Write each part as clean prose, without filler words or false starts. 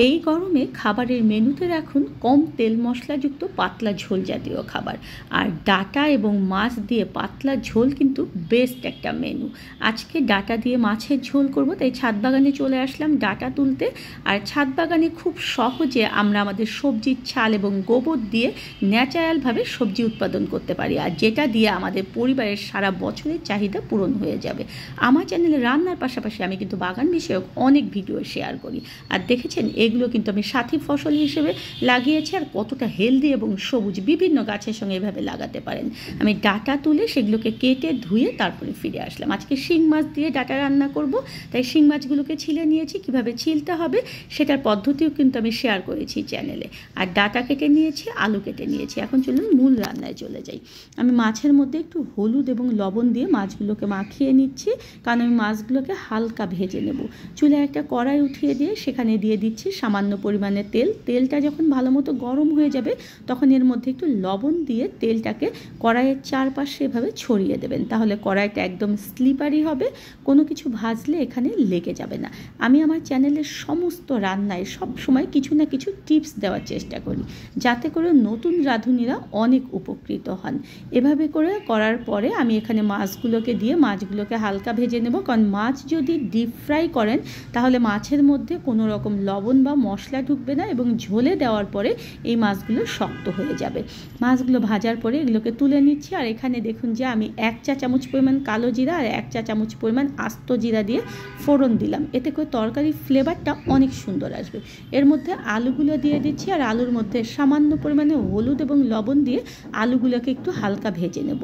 এই গরমে খাবারের মেনুতে রাখুন কম তেল মশলাযুক্ত পাতলা ঝোল জাতীয় খাবার। আর ডাঁটা এবং মাছ দিয়ে পাতলা ঝোল কিন্তু বেস্ট একটা মেনু। আজকে ডাঁটা দিয়ে মাছের ঝোল করব, তাই ছাদ বাগানে চলে আসলাম ডাঁটা তুলতে। আর ছাদ বাগানে খুব সহজে আমরা আমাদের সবজির ছাল এবং গোবর দিয়ে ন্যাচারালভাবে সবজি উৎপাদন করতে পারি, আর যেটা দিয়ে আমাদের পরিবারের সারা বছরের চাহিদা পূরণ হয়ে যাবে। আমার চ্যানেলে রান্নার পাশাপাশি আমি কিন্তু বাগান বিষয়ক অনেক ভিডিও শেয়ার করি, আর দেখেছেন এগুলো কিন্তু আমি সাথী ফসল হিসেবে লাগিয়েছি। আর কতটা হেলদি এবং সবুজ বিভিন্ন গাছের সঙ্গে এভাবে লাগাতে পারেন। আমি ডাঁটা তুলে সেগুলোকে কেটে ধুয়ে তারপরে ফিরে আসলাম। আজকে শিং মাছ দিয়ে ডাঁটা রান্না করব, তাই শিং মাছগুলোকে ছিলে নিয়েছি। কিভাবে ছিলতে হবে সেটার পদ্ধতিও কিন্তু আমি শেয়ার করেছি চ্যানেলে। আর ডাঁটা কেটে নিয়েছি, আলু কেটে নিয়েছি। এখন চলুন মূল রান্নায় চলে যাই। আমি মাছের মধ্যে একটু হলুদ এবং লবণ দিয়ে মাছগুলোকে মাখিয়ে নিচ্ছি, কারণ আমি মাছগুলোকে হালকা ভেজে নেব। চুলে একটা কড়াই উঠিয়ে দিয়ে সেখানে দিয়ে দিচ্ছি সামান্য পরিমাণে তেল। তেলটা যখন ভালো মতো গরম হয়ে যাবে তখন এর মধ্যে একটু লবণ দিয়ে তেলটাকে কড়াইয়ের চারপাশে এভাবে ছড়িয়ে দেবেন, তাহলে কড়াইটা একদম স্লিপারি হবে, কোনো কিছু ভাজলে এখানে লেগে যাবে না। আমি আমার চ্যানেলের সমস্ত রান্নায় সব সময় কিছু না কিছু টিপস দেওয়ার চেষ্টা করি, যাতে করে নতুন রাঁধুনিরা অনেক উপকৃত হন। এভাবে করে করার পরে আমি এখানে মাছগুলোকে দিয়ে মাছগুলোকে হালকা ভেজে নেব, কারণ মাছ যদি ডিপ ফ্রাই করেন তাহলে মাছের মধ্যে কোনো রকম লবণ বা মশলা ঢুকবে না এবং ঝোলে দেওয়ার পরে এই মাছগুলো শক্ত হয়ে যাবে। মাছগুলো ভাজার পরে এগুলোকে তুলে নিচ্ছি। আর এখানে দেখুন যে আমি 1 চা চামচ পরিমাণ কালো জিরা আর 1 চা চামচ পরিমাণ আস্ত জিরা দিয়ে ফোড়ন দিলাম, এতে করে তরকারির ফ্লেভারটা অনেক সুন্দর আসবে। এর মধ্যে আলুগুলো দিয়ে দিচ্ছি, আর আলুর মধ্যে সামান্য পরিমাণে হলুদ এবং লবণ দিয়ে আলুগুলোকে একটু হালকা ভেজে নেব।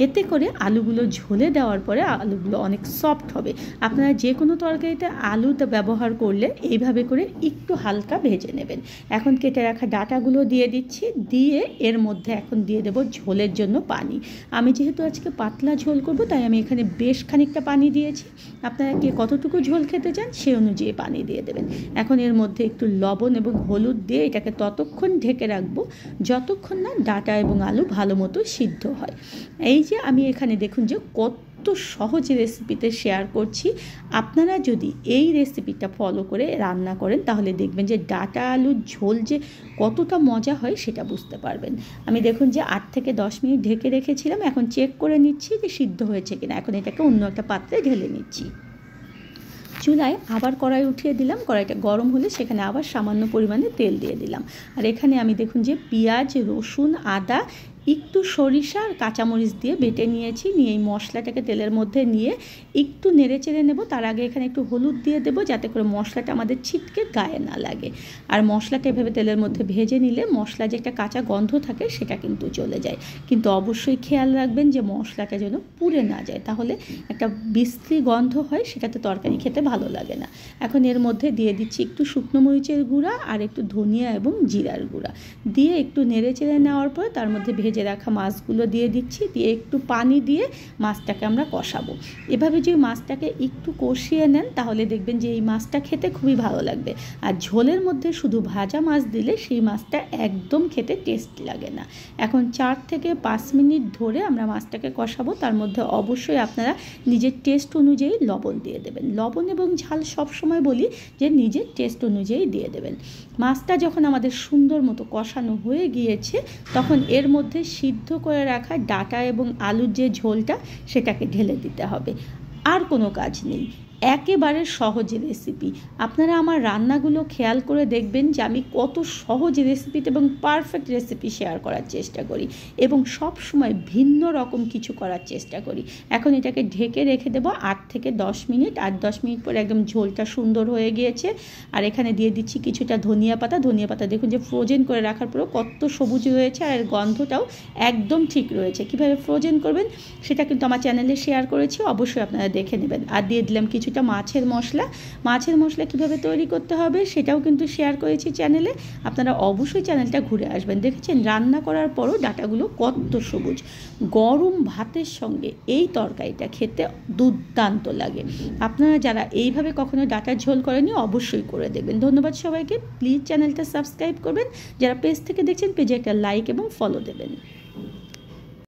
এতে করে আলুগুলো ঝোলে দেওয়ার পরে আলুগুলো অনেক সফট হবে। আপনারা যে কোনো তরকারিতে আলুটা ব্যবহার করলে এইভাবে করে একটু হালকা ভেজে নেবেন। এখন কেটে রাখা ডাঁটাগুলো দিয়ে দিচ্ছি, দিয়ে এর মধ্যে এখন দিয়ে দেব ঝোলের জন্য পানি। আমি যেহেতু আজকে পাতলা ঝোল করব, তাই আমি এখানে বেশ খানিকটা পানি দিয়েছি। আপনারা কে কতটুকু ঝোল খেতে চান সেই অনুযায়ী পানি দিয়ে দেবেন। এখন এর মধ্যে একটু লবণ এবং হলুদ দিয়ে এটাকে ততক্ষণ ঢেকে রাখবো যতক্ষণ না ডাঁটা এবং আলু ভালো মতো সিদ্ধ হয়। এই যে আমি এখানে দেখুন যে কত সহজ রেসিপিতে শেয়ার করছি। আপনারা যদি এই রেসিপিটা ফলো করে রান্না করেন তাহলে দেখবেন যে ডাঁটা আলুর ঝোল যে কতটা মজা হয় সেটা বুঝতে পারবেন। আমি দেখুন যে 8 থেকে 10 মিনিট ঢেকে রেখেছিলাম, এখন চেক করে নিচ্ছি যে সিদ্ধ হয়েছে কিনা। এখন এটাকে অন্য একটা পাত্রে ঢেলে নিচ্ছি। চুলায় আবার কড়াই উঠিয়ে দিলাম, কড়াইটা গরম হলে সেখানে আবার সামান্য পরিমাণে তেল দিয়ে দিলাম। আর এখানে আমি দেখুন যে পেঁয়াজ, রসুন, আদা, একটু সরিষা আর কাঁচামরিচ দিয়ে বেটে নিয়েছি। নিয়ে এই মশলাটাকে তেলের মধ্যে নিয়ে একটু নেড়ে চেড়ে নেব। তার আগে এখানে একটু হলুদ দিয়ে দেবো, যাতে করে মশলাটা আমাদের ছিটকে গায়ে না লাগে। আর মশলাটা এভাবে তেলের মধ্যে ভেজে নিলে মশলা যে একটা কাঁচা গন্ধ থাকে সেটা কিন্তু চলে যায়। কিন্তু অবশ্যই খেয়াল রাখবেন যে মশলাটা যেন পুড়ে না যায়, তাহলে একটা বিশ্রী গন্ধ হয়, সেটাতে তরকারি খেতে ভালো লাগে না। এখন এর মধ্যে দিয়ে দিচ্ছি একটু শুকনো মরিচের গুঁড়া আর একটু ধনিয়া এবং জিরার গুঁড়া দিয়ে একটু নেড়ে চেড়ে নেওয়ার পর তার মধ্যে ভেজে রাখা মাছগুলো দিয়ে দিচ্ছি। দিয়ে একটু পানি দিয়ে মাছটাকে আমরা কষাবো। এভাবে যদি মাছটাকে একটু কষিয়ে নেন তাহলে দেখবেন যে এই মাছটা খেতে খুবই ভালো লাগবে। আর ঝোলের মধ্যে শুধু ভাজা মাছ দিলে সেই মাছটা একদম খেতে টেস্ট লাগে না। এখন 4 থেকে 5 মিনিট ধরে আমরা মাছটাকে কষাবো। তার মধ্যে অবশ্যই আপনারা নিজের টেস্ট অনুযায়ী লবণ দিয়ে দেবেন। লবণ এবং ঝাল সবসময় বলি যে নিজের টেস্ট অনুযায়ী দিয়ে দেবেন। মাছটা যখন আমাদের সুন্দর মতো কষানো হয়ে গিয়েছে তখন এর মধ্যে সিদ্ধ করে রাখা ডাঁটা এবং আলুর যে ঝোলটা সেটাকে ঢেলে দিতে হবে। আর কোনো কাজ নেই, একেবারে সহজ রেসিপি। আপনারা আমার রান্নাগুলো খেয়াল করে দেখবেন যে আমি কত সহজ রেসিপিতে এবং পারফেক্ট রেসিপি শেয়ার করার চেষ্টা করি এবং সব সময় ভিন্ন রকম কিছু করার চেষ্টা করি। এখন এটাকে ঢেকে রেখে দেবো 8 থেকে 10 মিনিট। 8-10 মিনিট পরে একদম ঝোলটা সুন্দর হয়ে গিয়েছে। আর এখানে দিয়ে দিচ্ছি কিছুটা ধনিয়া পাতা। ধনিয়া পাতা দেখুন যে ফ্রোজেন করে রাখার পরেও কত সবুজ রয়েছে, আর গন্ধটাও একদম ঠিক রয়েছে। কীভাবে ফ্রোজেন করবেন সেটা কিন্তু আমার চ্যানেলে শেয়ার করেছি, অবশ্যই আপনারা দেখে নেবেন। আর দিয়ে দিলাম কিছুটা মাছের মশলা। মাছের মশলা কীভাবে তৈরি করতে হবে সেটাও কিন্তু শেয়ার করেছি চ্যানেলে, আপনারা অবশ্যই চ্যানেলটা ঘুরে আসবেন। দেখেছেন রান্না করার পরও ডাঁটাগুলো কত সবুজ। গরম ভাতের সঙ্গে এই তরকারিটা খেতে দুর্দান্ত লাগে। আপনারা যারা এইভাবে কখনো ডাঁটার ঝোল করেনি অবশ্যই করে দেবেন। ধন্যবাদ সবাইকে। প্লিজ চ্যানেলটা সাবস্ক্রাইব করবেন। যারা পেজ থেকে দেখছেন পেজে একটা লাইক এবং ফলো দেবেন।